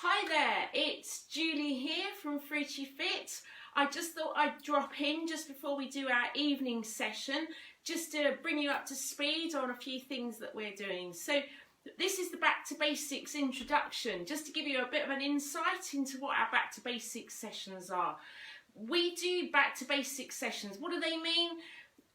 Hi there, it's Julie here from Fruci Fit. I just thought I'd drop in just before we do our evening session, just to bring you up to speed on a few things that we're doing. So this is the Back to Basics introduction, just to give you a bit of an insight into what our Back to Basics sessions are. We do Back to Basics sessions. What do they mean?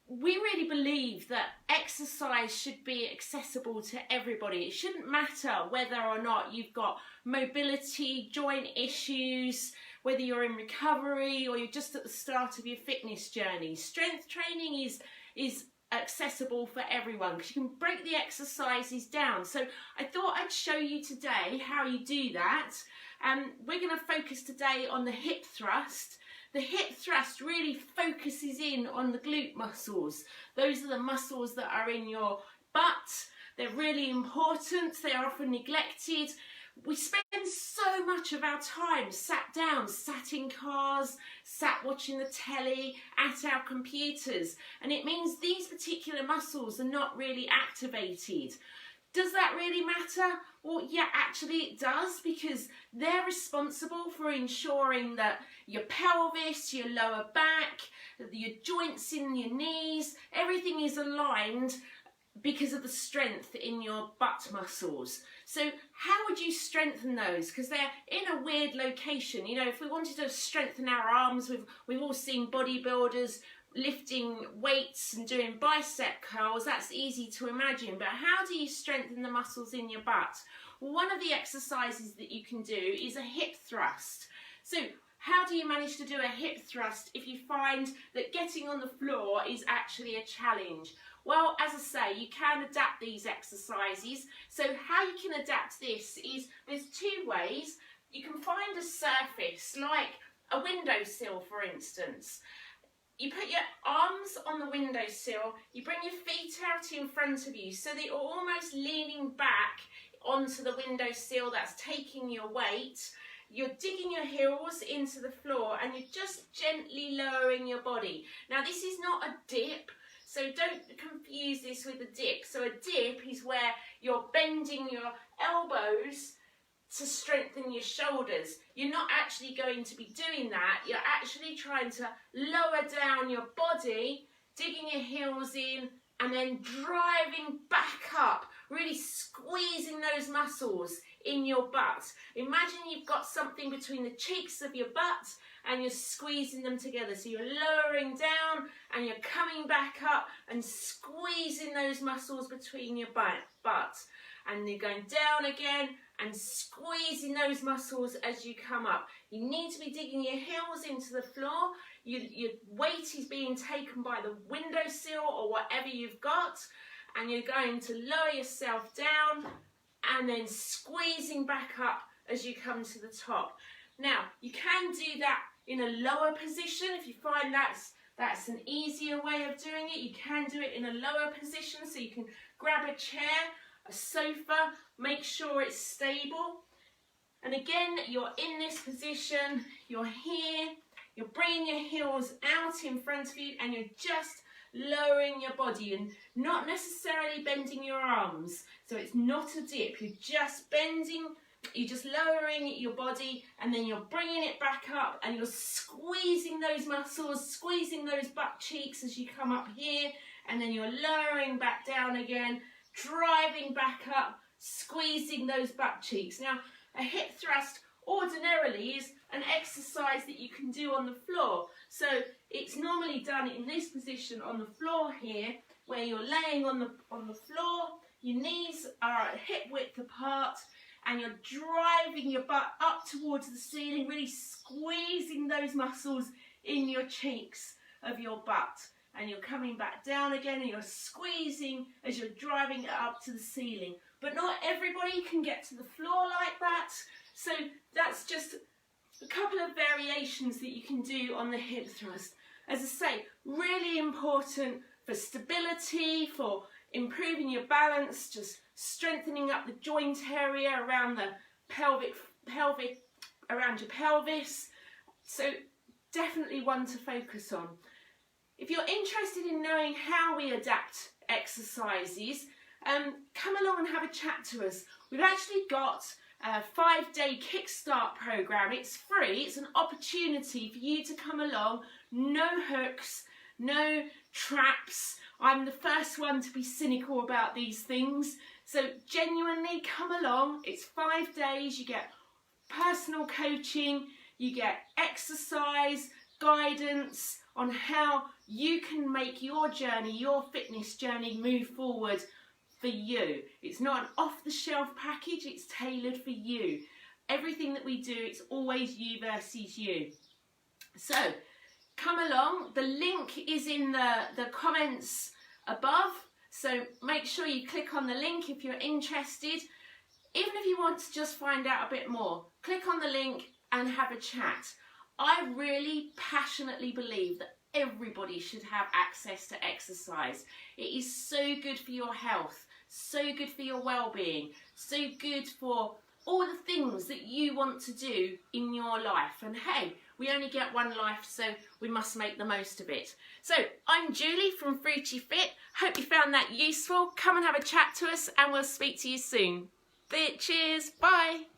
We really believe that exercise should be accessible to everybody. It shouldn't matter whether or not you've got mobility, joint issues, whether you're in recovery or you're just at the start of your fitness journey. Strength training is accessible for everyone because you can break the exercises down. So I thought I'd show you today how you do that. We're going to focus today on the hip thrust. The hip thrust really focuses in on the glute muscles. Those are the muscles that are in your butt. They're really important. They are often neglected. We spend so much of our time sat down, sat in cars, sat watching the telly, at our computers. And it means these particular muscles are not really activated. Does that really matter? Well, yeah, actually it does, because they're responsible for ensuring that your pelvis, your lower back, your joints in your knees, everything is aligned because of the strength in your butt muscles. So how would you strengthen those? Because they're in a weird location. You know, if we wanted to strengthen our arms, we've all seen bodybuilders lifting weights and doing bicep curls. That's easy to imagine, but how do you strengthen the muscles in your butt? Well, one of the exercises that you can do is a hip thrust. So how do you manage to do a hip thrust if you find that getting on the floor is actually a challenge? Well, as I say, you can adapt these exercises. So how you can adapt this is, there's two ways. You can find a surface like a windowsill, for instance. You put your arms on the windowsill, you bring your feet out in front of you so that you're almost leaning back onto the windowsill. That's taking your weight. You're digging your heels into the floor and you're just gently lowering your body. Now, this is not a dip, so don't confuse this with a dip. So a dip is where you're bending your elbows to strengthen your shoulders. You're not actually going to be doing that. You're actually trying to lower down your body, digging your heels in, and then driving back up, really squeezing those muscles in your butt. Imagine you've got something between the cheeks of your butt and you're squeezing them together. So you're lowering down and you're coming back up and squeezing those muscles between your butt. And you're going down again and squeezing those muscles as you come up. You need to be digging your heels into the floor. Your weight is being taken by the windowsill or whatever you've got, and you're going to lower yourself down and then squeezing back up as you come to the top. Now, you can do that in a lower position. If you find that's an easier way of doing it, you can do it in a lower position. So you can grab a chair, a sofa, make sure it's stable. And again, you're in this position, you're here, you're bringing your heels out in front of you and you're just lowering your body and not necessarily bending your arms. So it's not a dip, you're just bending, you're just lowering your body and then you're bringing it back up and you're squeezing those muscles, squeezing those butt cheeks as you come up here, and then you're lowering back down again, driving back up, squeezing those butt cheeks. Now, a hip thrust ordinarily is an exercise that you can do on the floor. So it's normally done in this position on the floor here, where you're laying on the floor, your knees are at hip width apart, and you're driving your butt up towards the ceiling, really squeezing those muscles in your cheeks of your butt. And you're coming back down again and you're squeezing as you're driving it up to the ceiling. But not everybody can get to the floor like that. So that's just a couple of variations that you can do on the hip thrust. As I say, really important for stability, for improving your balance, just strengthening up the joint area around the pelvic around your pelvis. So definitely one to focus on. If you're interested in knowing how we adapt exercises, come along and have a chat to us. We've actually got 5-day kickstart program. It's free. It's an opportunity for you to come along. No hooks, no traps. I'm the first one to be cynical about these things. So genuinely come along. It's 5 days. You get personal coaching, you get exercise, guidance on how you can make your journey, your fitness journey, move forward for you. It's not an off-the-shelf package, it's tailored for you. Everything that we do, it's always you versus you. So come along. The link is in the comments above, so make sure you click on the link if you're interested. Even if you want to just find out a bit more, click on the link and have a chat. I really passionately believe that everybody should have access to exercise. It is so good for your health, so good for your well-being, so good for all the things that you want to do in your life. And hey, we only get one life, so we must make the most of it. So I'm Julie from Fruci Fit. Hope you found that useful. Come and have a chat to us and we'll speak to you soon. Cheers, bye.